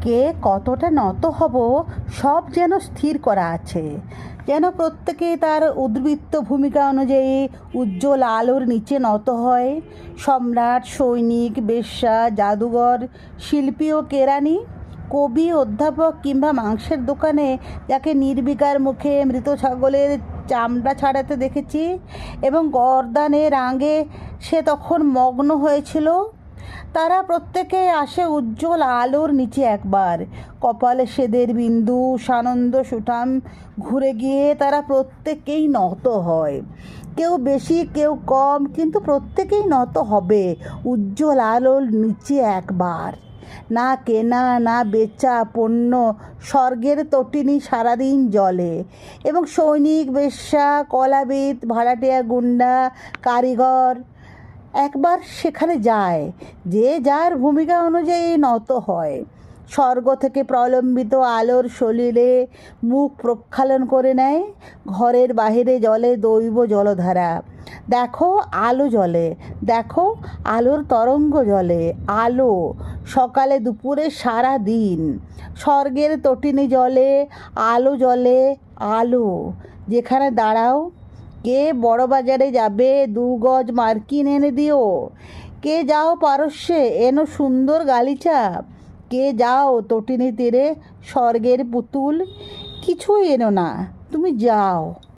কে কতটা নত হব সব যেন স্থির করা আছে, যেন প্রত্যেকে তার উদ্বৃত্ত ভূমিকা অনুযায়ী উজ্জ্বল আলোর নিচে নত হয়। সম্রাট, সৈনিক, বেশ্যা, জাদুঘর, শিল্পী ও কেরানি, কবি, অধ্যাপক কিংবা মাংসের দোকানে যাকে নির্বিকার মুখে মৃত ছাগলের চামড়া ছাড়াতে দেখেছি এবং গর্দানে রাঙে সে তখন মগ্ন হয়েছিল, তারা প্রত্যেকে আসে উজ্জ্বল আলোর নিচে একবার। কপালে সেদের বিন্দু, সানন্দ সুঠাম ঘুরে গিয়ে তারা প্রত্যেকেই নত হয়। কেউ বেশি কেউ কম, কিন্তু প্রত্যেকেই নত হবে উজ্জ্বল আলোর নিচে একবার। না কেনা না বেচা পণ্য স্বর্গের তটিনী সারাদিন জ্বলে, এবং সৈনিক, বেশ্যা, কলাবিদ, ভাড়াটিয়া, গুন্ডা, কারিগর একবার সেখানে যায়, যে যার ভূমিকা অনুযায়ী নত হয়। স্বর্গ থেকে প্রলম্বিত আলোর সলিলে মুখ প্রক্ষালন করে নেয়। ঘরের বাহিরে জলে দৈব জলধারা। দেখো আলো জ্বলে, দেখো আলোর তরঙ্গ জ্বলে। আলো সকালে দুপুরে সারা দিন স্বর্গের তটিনী জলে, আলো জ্বলে। আলো যেখানে দাঁড়াও। কে বড় বাজারে যাবে, 2 গজ মার্কিন এনে দিও। কে যাও পারস্যে, এনো সুন্দর গালিচা। কে যাও তটিনী তীরে, স্বর্গের পুতুল। কিছুই এনো না, তুমি যাও।